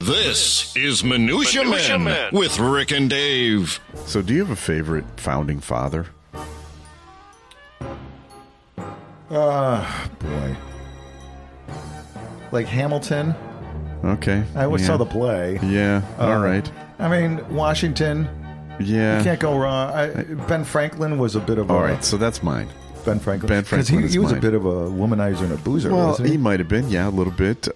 This is Minutia Men with Rick and Dave. So do you have a favorite founding father? Boy. Like Hamilton. Okay. I always saw the play. Yeah, all right. I mean, Washington. Yeah. You can't go wrong. Ben Franklin was a bit of a... All right, so that's mine. Ben Franklin. Ben Franklin Because he was mine. a bit of a womanizer and a boozer, Well, wasn't he? he might have been, yeah, a little bit.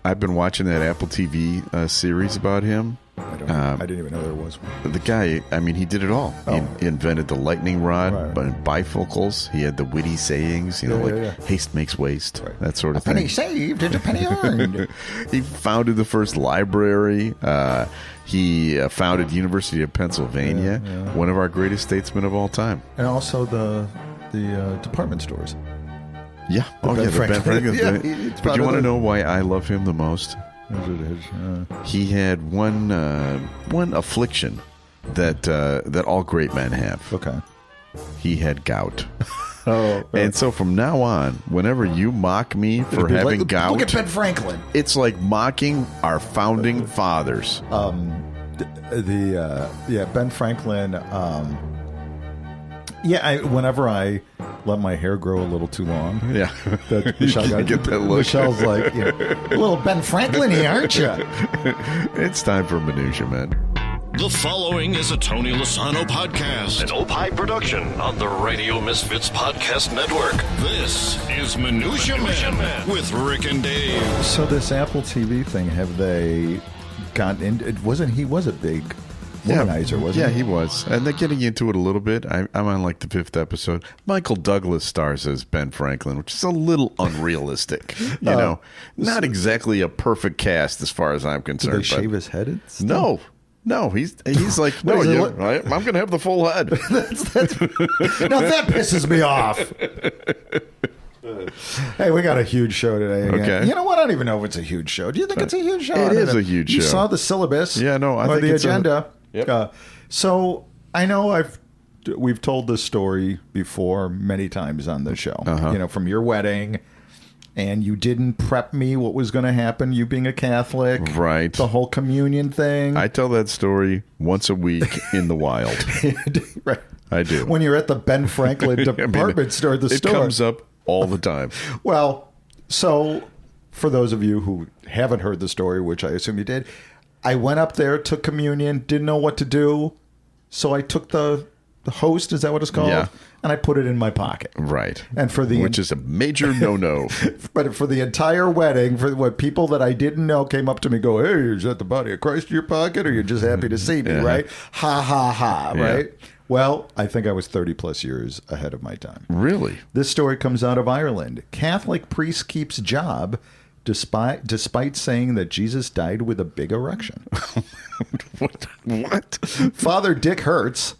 I've been watching that Apple TV series about him. I didn't even know there was one. The guy, I mean, he did it all. Oh. He invented the lightning rod, Right. but bifocals. He had the witty sayings, Yeah. haste makes waste, Right. that sort of Penny thing. saved is a penny earned. He founded the first library. He founded the University of Pennsylvania, one of our greatest statesmen of all time. And also the department stores. Yeah. Ben the Ben Franklin. Franklin. Yeah, thing. it's But part you of want to the- know why I love him the most? He had one affliction that all great men have. Okay. He had gout. Oh, And so from now on, whenever you mock me for having gout, Look at Ben Franklin. it's like mocking our founding fathers. Ben Franklin. Whenever I let my hair grow a little too long, Yeah. that You Michelle can't get that look. Michelle's like, a little Ben Franklin here, aren't you? It's time for Minutia Men. The following is a Tony Lasano podcast, an Opie production on the Radio Misfits Podcast Network. This is Minutia Men with Rick and Dave. So this Apple TV thing, have they gotten into? He was a big womanizer, wasn't he? Yeah, he was. And they're getting into it a little bit. I'm on like the 5th episode. Michael Douglas stars as Ben Franklin, which is a little unrealistic. Not exactly a perfect cast as far as I'm Did concerned. they shave his head? No, he's like, no, What is it, I'm going to have the full head. Now that pisses me off. Hey, we got a huge show today. Again. Okay. You know what? I don't even know if it's a huge show. Do you think it's a huge show? It is a huge You show. saw the syllabus? Yeah, no, I or think the it's agenda. Yep. So I know we've told this story before many times on the show. From your wedding. And you didn't prep me what was going to happen, you being a Catholic. Right. The whole communion thing. I tell that story once a week in the wild. Right. I do. When you're at the Ben Franklin department store, it comes up all the time. Well, so for those of you who haven't heard the story, which I assume you did, I went up there, took communion, didn't know what to do. So I took the host, is that what it's called? Yeah. And I put it in my pocket. Right. And which is a major no-no. But for the entire wedding, for what people that I didn't know came up to me and go, hey, is that the body of Christ in your pocket? Or you're just happy to see me, right? Ha, ha, ha, right? Well, I think I was 30 plus years ahead of my time. Really? This story comes out of Ireland. Catholic priest keeps job despite saying that Jesus died with a big erection. What? Father Dick Hertz,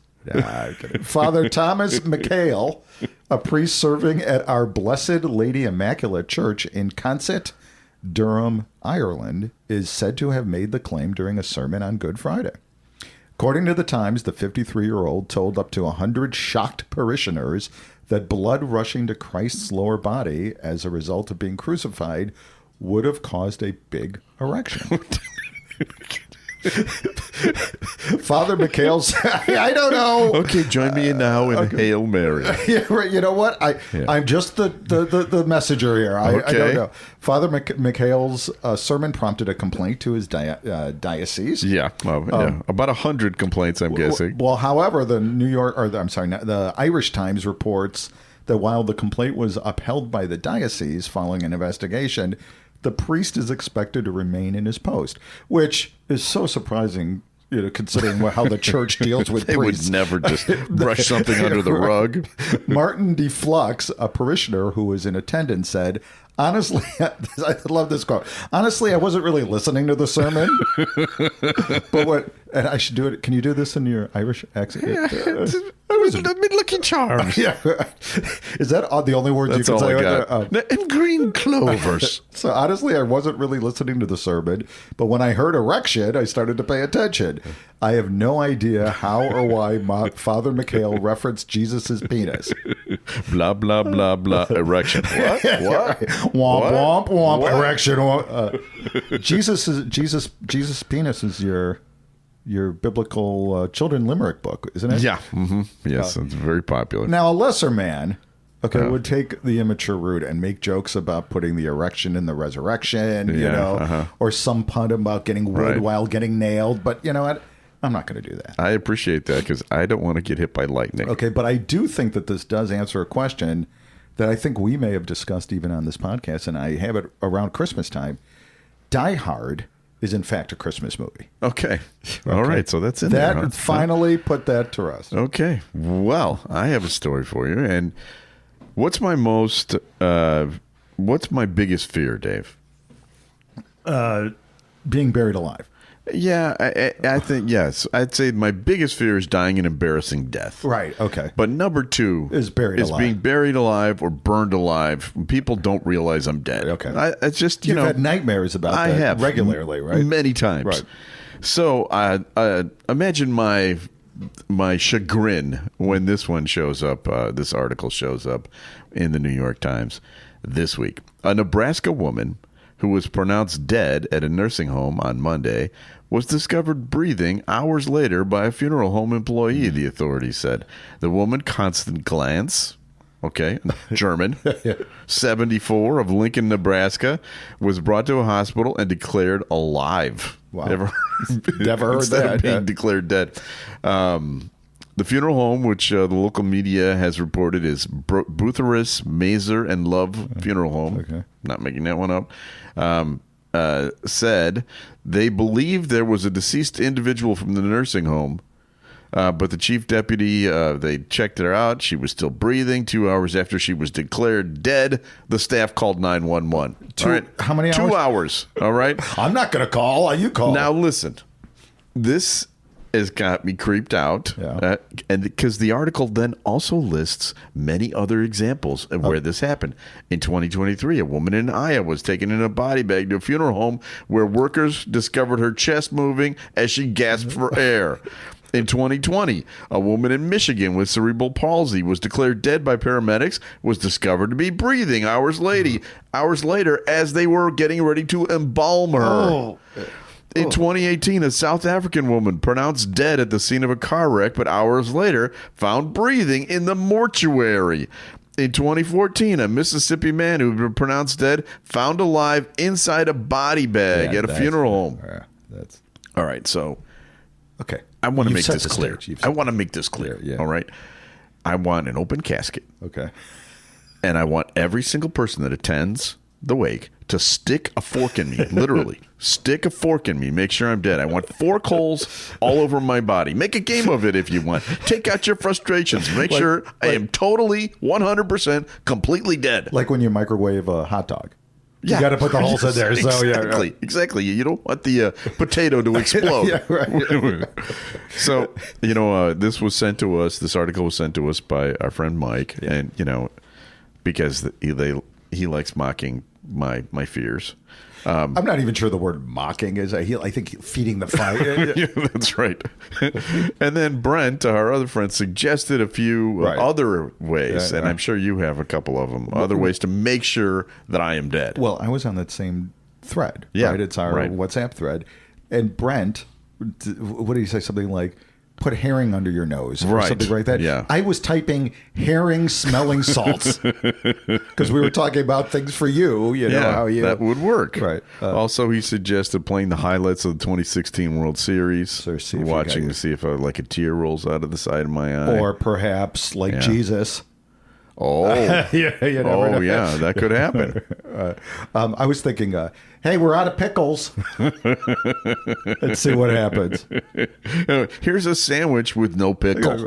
Father Thomas McHale, a priest serving at Our Blessed Lady Immaculate Church in Consett, Durham, Ireland, is said to have made the claim during a sermon on Good Friday. According to the Times, the 53-year-old told up to 100 shocked parishioners that blood rushing to Christ's lower body as a result of being crucified would have caused a big erection. Father McHale said, I don't know. Okay, join me now in Hail Mary. Yeah, right. You know what? I'm just the messenger here. I don't know. Father McHale's sermon prompted a complaint to his diocese. Yeah, about 100 complaints, I'm guessing. Well, however, the Irish Times reports that while the complaint was upheld by the diocese following an investigation, the priest is expected to remain in his post, which is so surprising, considering how the church deals with They priests. would never just brush something under the rug. Martin de Flux, a parishioner who was in attendance, said, honestly, I love this quote. Honestly, I wasn't really listening to the sermon. And I should do it. Can you do this in your Irish accent? Lucky Charms. Yeah. Is that the only words That's you can all say? I Right got. there? And green clovers. So honestly, I wasn't really listening to the sermon, but when I heard erection, I started to pay attention. I have no idea how or why Father McHale referenced Jesus's penis. Blah, blah, blah, blah. Erection. What? Womp, What? womp, womp. What? Erection. Jesus' penis is your biblical children limerick book, isn't it? Yeah. Mm-hmm. Yes, it's very popular. Now, a lesser man, would take the immature route and make jokes about putting the erection in the resurrection, or some pun about getting wood while getting nailed. But you know what? I'm not going to do that. I appreciate that because I don't want to get hit by lightning. Okay, but I do think that this does answer a question that I think we may have discussed even on this podcast, and I have it around Christmas time. Die Hard is in fact a Christmas movie. Okay. All right. So that's in there. Huh? Finally put that to rest. Okay. Well, I have a story for you. And what's my biggest fear, Dave? Being buried alive. Yeah, I think, yes. I'd say my biggest fear is dying an embarrassing death. Right, okay. But number two is being buried alive or burned alive. People don't realize I'm dead. Okay. It's just, You've had nightmares about that have regularly, right? Many times. Right. So imagine my chagrin when this one shows up, this article shows up in the New York Times this week. A Nebraska woman who was pronounced dead at a nursing home on Monday, was discovered breathing hours later by a funeral home employee, the authorities said. The woman, Constant Glantz, German, 74, of Lincoln, Nebraska, was brought to a hospital and declared alive. Wow. Never heard instead that. of being declared dead. The funeral home, which the local media has reported, is Butheris, Mazer, and Love Funeral Home. Okay. Not making that one up. Said they believe there was a deceased individual from the nursing home, but the chief deputy, they checked her out. She was still breathing. 2 hours after she was declared dead, the staff called 911. How many hours? 2 hours. All right. I'm not going to call. You call. Now, listen. This has got me creeped out. Yeah. And because the article then also lists many other examples of where this happened. In 2023, a woman in Iowa was taken in a body bag to a funeral home where workers discovered her chest moving as she gasped for air. In 2020, a woman in Michigan with cerebral palsy was declared dead by paramedics, was discovered to be breathing hours later as they were getting ready to embalm her. Oh. In 2018, a South African woman pronounced dead at the scene of a car wreck, but hours later found breathing in the mortuary. In 2014, a Mississippi man who had been pronounced dead found alive inside a body bag at a funeral home. All right, so okay, I want to You've make set this the clear. stage. I want to make this clear. Yeah. All right, I want an open casket. Okay. And I want every single person that attends the wake to stick a fork in me, literally. Stick a fork in me. Make sure I'm dead. I want fork holes all over my body. Make a game of it if you want. Take out your frustrations. Make sure I am totally 100% completely dead. Like when you microwave a hot dog. You got to put the holes in there. Exactly. You don't want the potato to explode. Yeah, right. So, this was sent to us. This article was sent to us by our friend Mike. Yeah. And, because he likes mocking my fears. I'm not even sure the word mocking is. I think feeding the fire. Yeah, that's right. And then Brent, our other friend, suggested a few other ways, and I'm sure you have a couple of them, other ways to make sure that I am dead. Well, I was on that same thread. Yeah, right? It's our WhatsApp thread. And Brent, what did he say? Something like, put herring under your nose or something like that. Yeah. I was typing herring smelling salts because we were talking about things for you. How that would work. Right. Also, he suggested playing the highlights of the 2016 World Series. So watching to see if a tear rolls out of the side of my eye. Or perhaps Jesus. Oh, yeah, that could happen. I was thinking, hey, we're out of pickles. Let's see what happens. Here's a sandwich with no pickles.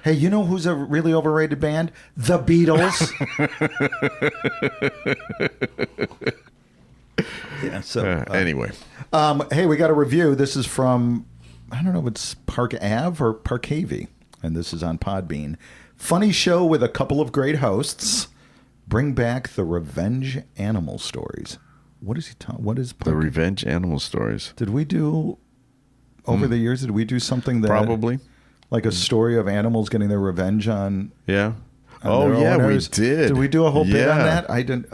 Hey, you know who's a really overrated band? The Beatles. Yeah. So anyway, hey, we got a review. This is from, I don't know if it's Park Ave or Park Havey. and this is on Podbean. Funny show with a couple of great hosts. Bring back the revenge animal stories. What is he talking? What is the revenge animal stories? Did we do over the years? Did we do something that probably like a story of animals getting their revenge on? Yeah. On we did. Did we do a whole bit on that? I didn't.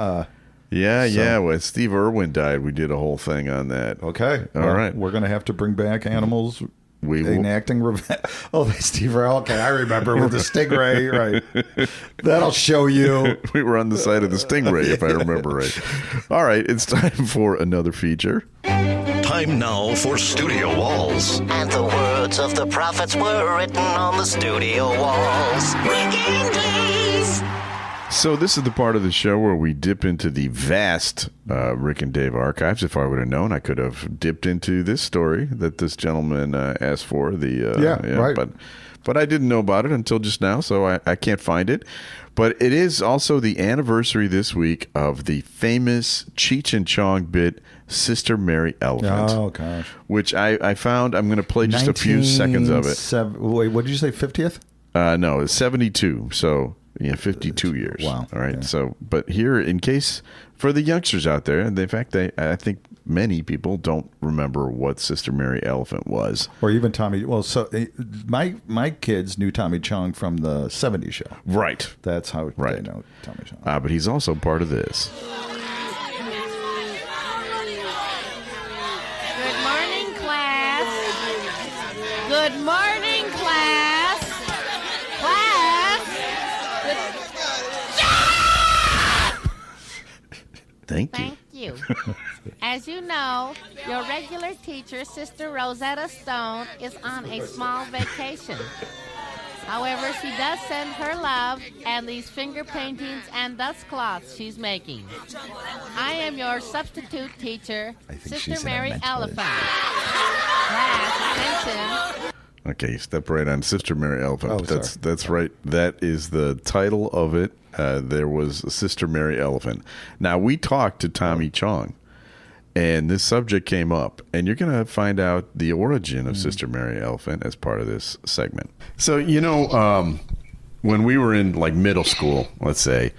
Yeah. When Steve Irwin died, we did a whole thing on that. Okay. All right. We're going to have to bring back animals. We will. Enacting revenge. Oh, Steve Irwin. Okay, I remember with the stingray. Right. That'll show you. We were on the side of the stingray, if I remember right. All right. It's time for another feature. Time now for Studio Walls. And the words of the prophets were written on the studio walls. So this is the part of the show where we dip into the vast Rick and Dave archives. If I would have known, I could have dipped into this story that this gentleman asked for. Right. But I didn't know about it until just now, so I can't find it. But it is also the anniversary this week of the famous Cheech and Chong bit, Sister Mary Elephant. Oh, gosh. Which I found. I'm going to play just a few seconds of it. Wait, what did you say, 50th? No, it's 72. So... Yeah, 52 years. Wow. All right. Yeah. So, but here, in case for the youngsters out there, and in fact, I think many people don't remember what Sister Mary Elephant was. Or even Tommy. Well, so my kids knew Tommy Chong from the 70s show. Right. That's how right. they know Tommy Chong. But he's also part of this. Good morning, class. Good morning, class. Class. Thank you. As you know, your regular teacher, Sister Rosetta Stone, is on a small vacation. However, she does send her love and these finger paintings and dust cloths she's making. I am your substitute teacher, Sister Mary Elephant. Class, attention. Okay, step right on Sister Mary Elephant. Oh, that's right. That is the title of it. There was Sister Mary Elephant. Now, we talked to Tommy Chong, and this subject came up, and you're going to find out the origin of Sister Mary Elephant as part of this segment. So, when we were in like middle school, let's say,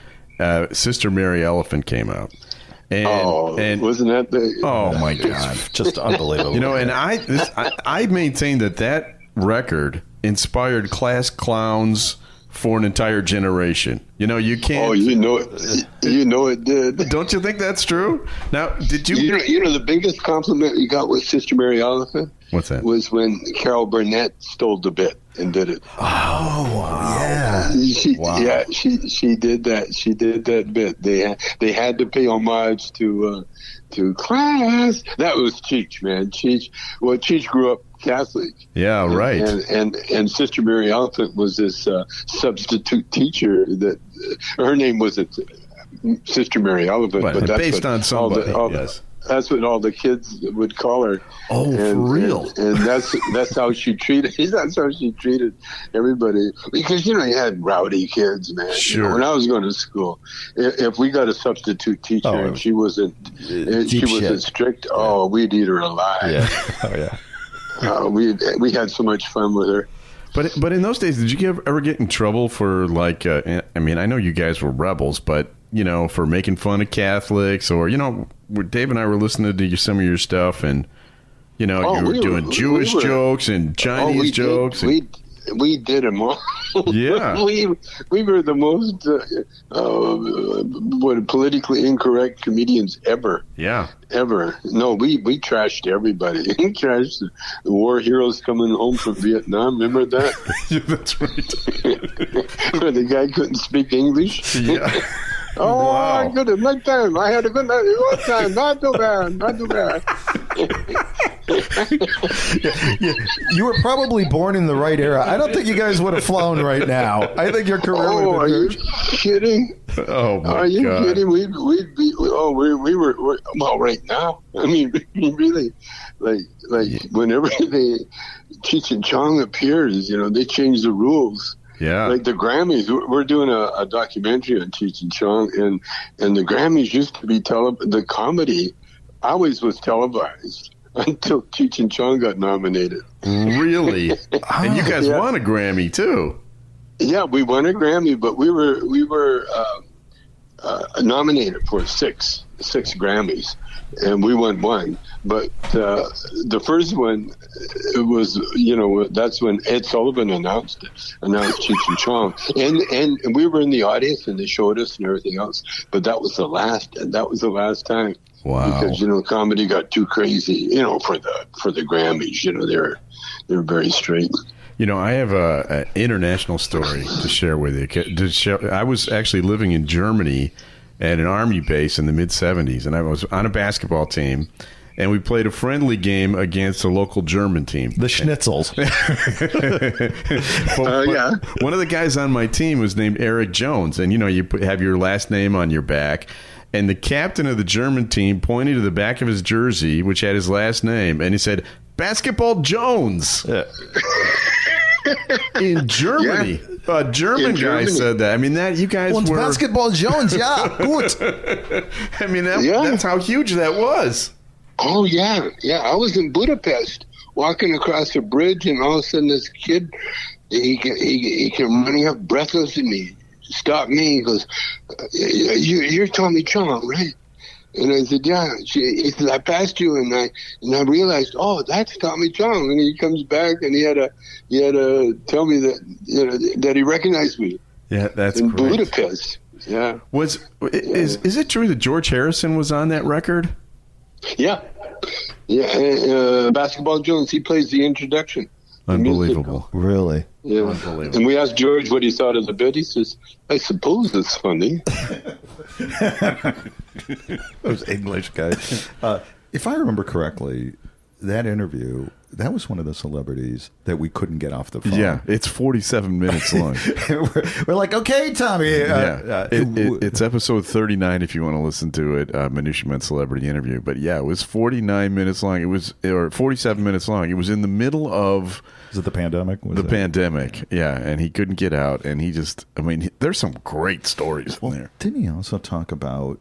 Sister Mary Elephant came out. And wasn't that the... Oh, my God. Just unbelievable. And I maintain that record inspired class clowns for an entire generation. You can't. Oh, it did. Don't you think that's true? Now, did you? The biggest compliment you got with Sister Mary Elephant? What's that? Was when Carol Burnett stole the bit and did it. Oh, wow. Yeah. She did that. She did that bit. They had to pay homage to class. That was Cheech, man. Cheech grew up Catholic. Yeah, right. And Sister Mary Elephant was this substitute teacher that her name wasn't Sister Mary Elephant, but that's based on somebody. Yes. That's what all the kids would call her. Oh, for real? And that's how she treated. That's how she treated everybody. Because you had rowdy kids, man. Sure. When I was going to school, if we got a substitute teacher and she wasn't strict, we'd eat her alive. Yeah. Oh yeah. We had so much fun with her. But in those days, did you ever get in trouble for like? I know you guys were rebels, but for making fun of Catholics, or Dave and I were listening to some of your stuff, and you were doing Jewish jokes and Chinese jokes. We did them all. Yeah, we were the most politically incorrect comedians ever. Yeah, ever. No, we trashed everybody. We trashed the war heroes coming home from Vietnam. Remember that? Yeah, that's right. Where the guy couldn't speak English. Yeah. Oh, wow. My goodness, my time. I had a good time. Not too bad. Not too bad. You were probably born in the right era. I don't think you guys would have flown right now. I think your career would have been are you kidding? Oh, my God. Are you kidding? We were well, right now. I mean, really, like whenever Cheech and Chong appears, they change the rules. Yeah, like the Grammys. We're doing a documentary on Cheech and Chong, and the Grammys used to be the comedy always was televised. until Cheech and Chong got nominated. Really? And you guys won a Grammy too. Yeah, we won a Grammy, but we were nominated for six Grammys, and we won one. But the first one, it was, that's when Ed Sullivan announced Cheech and Chong, and we were in the audience, and they showed us and everything else. But that was the last time. Wow. Because comedy got too crazy, for the Grammys. They're very straight. I have an international story to share with you. I was actually living in Germany at an army base in the mid-'70s, and I was on a basketball team, and we played a friendly game against a local German team. The Schnitzels. But one of the guys on my team was named Eric Jones, and, you have your last name on your back, and the captain of the German team pointed to the back of his jersey, which had his last name, and he said, "Basketball Jones." In Germany. A German guy said that. I mean, that you guys were... Basketball Jones, yeah, good. I mean, that's how huge that was. Oh, yeah. Yeah, I was in Budapest walking across a bridge, and all of a sudden this kid, he came running up breathless, and he stopped me. He goes, "You're Tommy Chong, right?" And I said, "Yeah." He said, "I passed you," and I realized, oh, that's Tommy Chong. And he comes back, and he had to tell me that that he recognized me. Yeah, that's in great. Budapest. Yeah. Is it true that George Harrison was on that record? Yeah. Yeah. Basketball Jones. He plays the introduction. Unbelievable. Really? Yeah. Unbelievable. And we asked George what he thought of the bit. He says, "I suppose it's funny." Those English guys. If I remember correctly, that interview, that was one of the celebrities that we couldn't get off the phone. Yeah, it's 47 minutes long. we're like, "Okay, Tommy." It's episode 39 if you want to listen to it, Minutia Men Celebrity Interview. But yeah, it was 49 minutes long. Or 47 minutes long. It was in the middle of... Is it the pandemic? Pandemic, yeah. And he couldn't get out. And there's some great stories in there. Didn't he also talk about,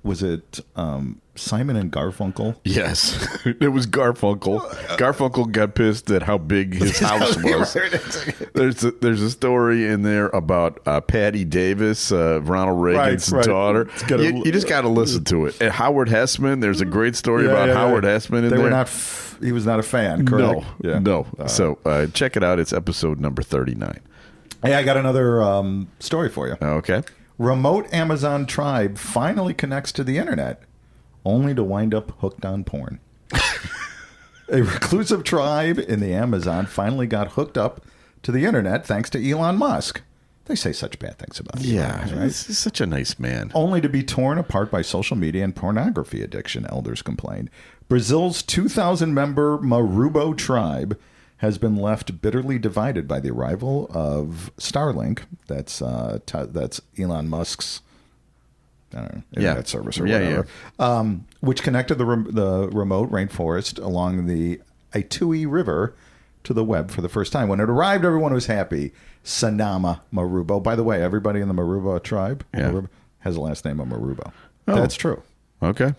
was it Simon and Garfunkel? Yes, it was Garfunkel. Garfunkel got pissed at how big his house was. There's a story in there about Patty Davis, Ronald Reagan's daughter. You just got to listen to it. And Howard Hessman, there's a great story about Howard Hessman in there. He was not a fan, correct? No. So check it out. It's episode number 39. Hey, I got another story for you. Okay. Remote Amazon tribe finally connects to the internet, only to wind up hooked on porn. A reclusive tribe in the Amazon finally got hooked up to the internet thanks to Elon Musk. They say such bad things about him. Yeah, right? He's such a nice man. Only to be torn apart by social media and pornography addiction, elders complained. Brazil's 2,000-member Marubo tribe has been left bitterly divided by the arrival of Starlink. That's Elon Musk's internet service or whatever, which connected the remote rainforest along the Itui River to the web for the first time. When it arrived, everyone was happy. Sanama Marubo. By the way, everybody in the Marubo tribe has the last name of Marubo. Oh. That's true. Okay.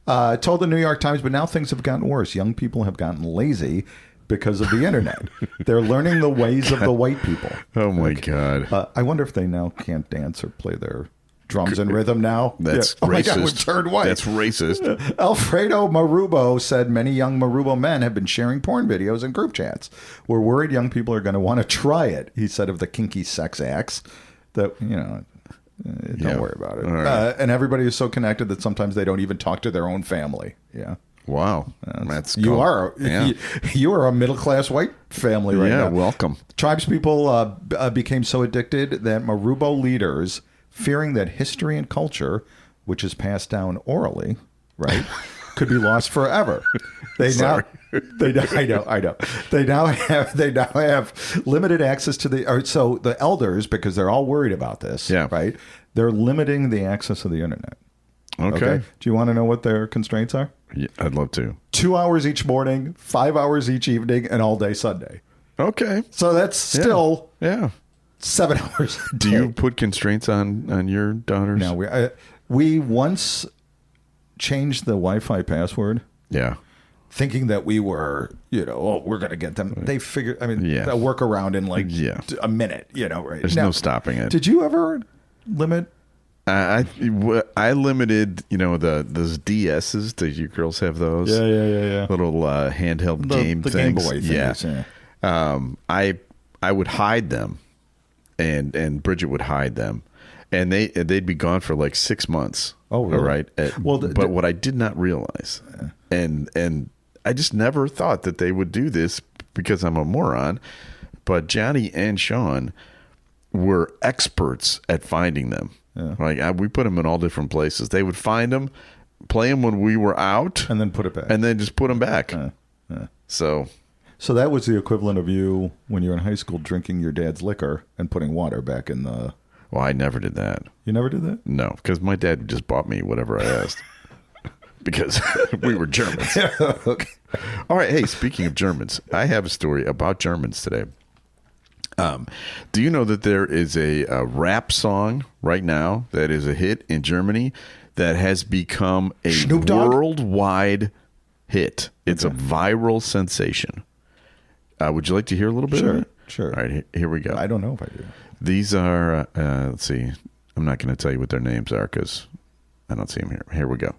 Told the New York Times, but now things have gotten worse. Young people have gotten lazy because of the internet. They're learning the ways of the white people. Oh, my God. I wonder if they now can't dance or play their drums and rhythm now. That's racist. Oh, my God, we turned white. That's racist. Alfredo Marubo said many young Marubo men have been sharing porn videos in group chats. We're worried young people are going to want to try it, he said of the kinky sex acts. That, don't worry about it. Right. And everybody is so connected that sometimes they don't even talk to their own family. Yeah. Wow. That's you are a middle class white family right now. Yeah, welcome. Tribespeople became so addicted that Marubo leaders, fearing that history and culture, which is passed down orally, right, could be lost forever. I know. They now have limited access to so the elders, because they're all worried about this, right? They're limiting the access of the internet. Okay. Do you want to know what their constraints are? Yeah, I'd love to. 2 hours each morning, 5 hours each evening, and all day Sunday. Okay. So that's still 7 hours a day. Do you put constraints on your daughters? No, we once changed the Wi-Fi password. Yeah. thinking that we were, we're going to get them. They figured, they'll work around in like a minute, right? There's no stopping it. Did you ever limit? I limited, those DSs. Did you girls have those? Yeah. Little handheld game the things. Game Boy things. Yeah. I would hide them, and Bridget would hide them, and they'd be gone for like 6 months. Oh, really? All right. But what I did not realize, and I just never thought that they would do this because I'm a moron, but Johnny and Sean were experts at finding them. Yeah. Like we put them in all different places. They would find them, play them when we were out, and then put it back, and then just put them back. So that was the equivalent of you when you were in high school drinking your dad's liquor and putting water back in the. Well, I never did that. You never did that? No, because my dad just bought me whatever I asked. Because we were Germans. Okay. All right. Hey, speaking of Germans, I have a story about Germans today. Do you know that there is a rap song right now that is a hit in Germany that has become a worldwide hit? It's a viral sensation. Would you like to hear a little bit of it? Sure. All right, here we go. I don't know if I do. These are, let's see. I'm not going to tell you what their names are because I don't see them here. Here we go.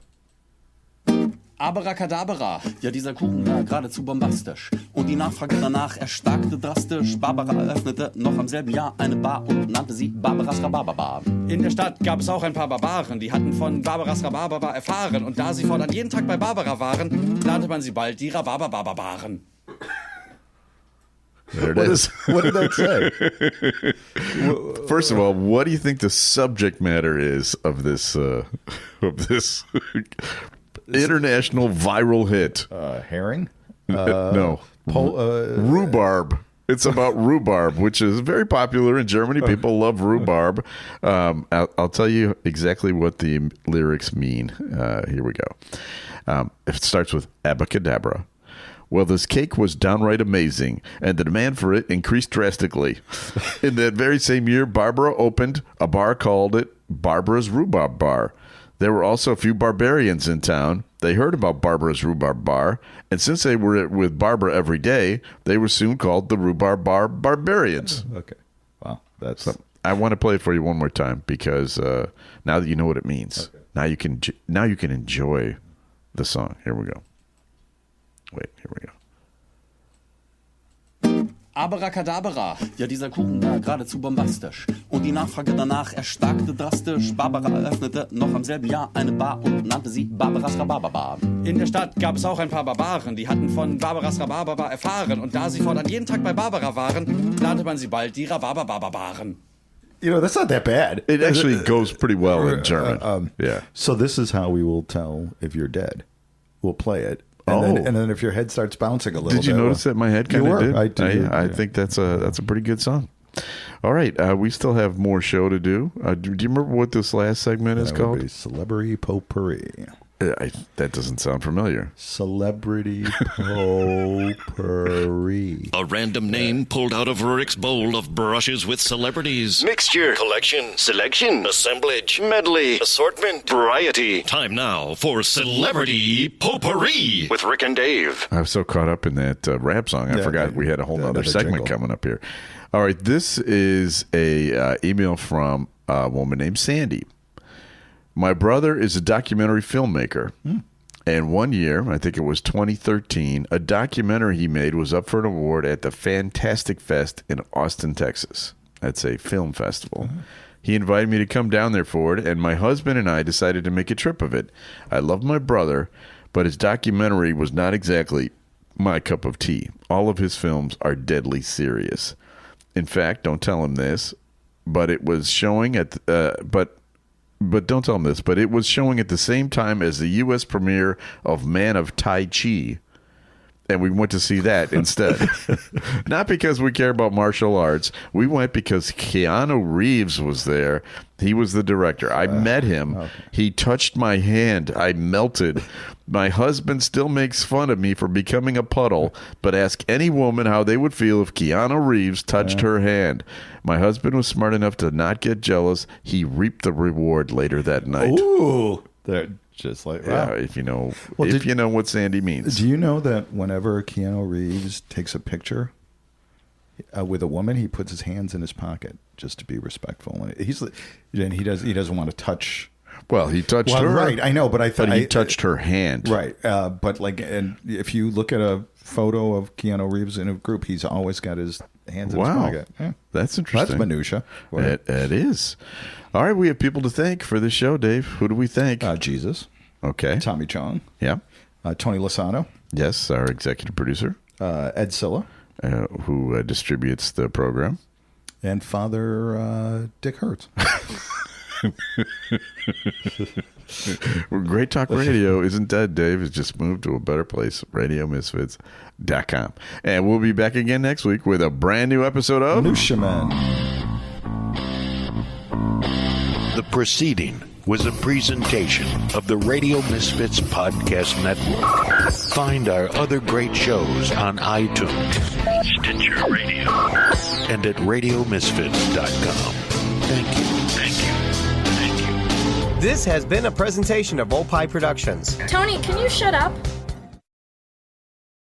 Abracadabra, ja dieser Kuchen war geradezu bombastisch. Und die Nachfrage danach erstarkte drastisch. Barbara eröffnete noch am selben Jahr eine Bar und nannte sie Barbaras Rhabarberbar. In der Stadt gab es auch ein paar Barbaren, die hatten von Barbaras Rhabarberbar erfahren. Und da sie fortan jeden Tag bei Barbara waren, nannte man sie bald die Rhabarbarbarbaren. There it is. What did that say? First of all, what do you think the subject matter is of this international viral hit? Herring? No. Rhubarb. It's about rhubarb, which is very popular in Germany. People love rhubarb. I'll tell you exactly what the lyrics mean. Here we go. It starts with Abacadabra. Well, this cake was downright amazing, and the demand for it increased drastically. In that very same year, Barbara opened a bar, called it Barbara's Rhubarb Bar. There were also a few barbarians in town. They heard about Barbara's Rhubarb Bar, and since they were with Barbara every day, they were soon called the Rhubarb Bar Barbarians. Okay. Wow. That's. So, I want to play it for you one more time because now that you know what it means, now you can enjoy the song. Here we go. Wait, here we go. Abracadabra, ja dieser Kuchen war geradezu bombastisch. Und die Nachfrage danach erstarkte drastisch. Barbara eröffnete noch am selben Jahr eine Bar und nannte sie Barbaras Rhabarberbar. In der Stadt gab es auch ein paar Barbaren, die hatten von Barbaras Rhabarberbar erfahren. Und da sie fortan jeden Tag bei Barbara waren, nannte man sie bald die Rhabarbarbarbaren. That's not that bad. It actually goes pretty well in German. Yeah. So this is how we will tell if you're dead. We'll play it. And then if your head starts bouncing a little bit. Did you notice that my head kind of did? I did. I think that's a pretty good song. All right. We still have more show to do. Do you remember what this last segment is called? Would be Celebrity Potpourri. That doesn't sound familiar. Celebrity Potpourri. A random name pulled out of Rurik's bowl of brushes with celebrities. Mixture, collection, selection, assemblage, medley, assortment, variety. Time now for Celebrity Potpourri with Rick and Dave. I was so caught up in that rap song, I forgot we had a whole other segment coming up here. All right, this is a email from a woman named Sandy. My brother is a documentary filmmaker, and one year, I think it was 2013, a documentary he made was up for an award at the Fantastic Fest in Austin, Texas. That's a film festival. He invited me to come down there for it, and my husband and I decided to make a trip of it. I love my brother, but his documentary was not exactly my cup of tea. All of his films are deadly serious. In fact, don't tell him this, but it was showing at But don't tell him this, but it was showing at the same time as the U.S. premiere of Man of Tai Chi. And we went to see that instead. Not because we care about martial arts. We went because Keanu Reeves was there. He was the director. I met him. Okay. He touched my hand. I melted. My husband still makes fun of me for becoming a puddle, but ask any woman how they would feel if Keanu Reeves touched her hand. My husband was smart enough to not get jealous. He reaped the reward later that night. Ooh. Just like, Yeah, wow. if you know what Sandy means. Do you know that whenever Keanu Reeves takes a picture with a woman, he puts his hands in his pocket just to be respectful, and he doesn't want to touch. Well, he touched her. Right, I know, but I thought he touched her hand. Right, but and if you look at a photo of Keanu Reeves in a group, he's always got his hands in his pocket. Yeah. That's interesting. That's minutia. It is. All right, we have people to thank for this show, Dave. Who do we thank? Jesus. Okay. Tommy Chong. Yeah. Tony Lasano. Yes, our executive producer. Ed Silla. Who distributes the program. And Father Dick Hertz. Great Talk Radio isn't dead, Dave. It's just moved to a better place, radiomisfits.com. And we'll be back again next week with a brand new episode of Minutia Man. The proceeding was a presentation of the Radio Misfits Podcast Network. Find our other great shows on iTunes, Stitcher Radio, and at radiomisfits.com. Thank you. Thank you. Thank you. This has been a presentation of Opie Productions. Tony, can you shut up?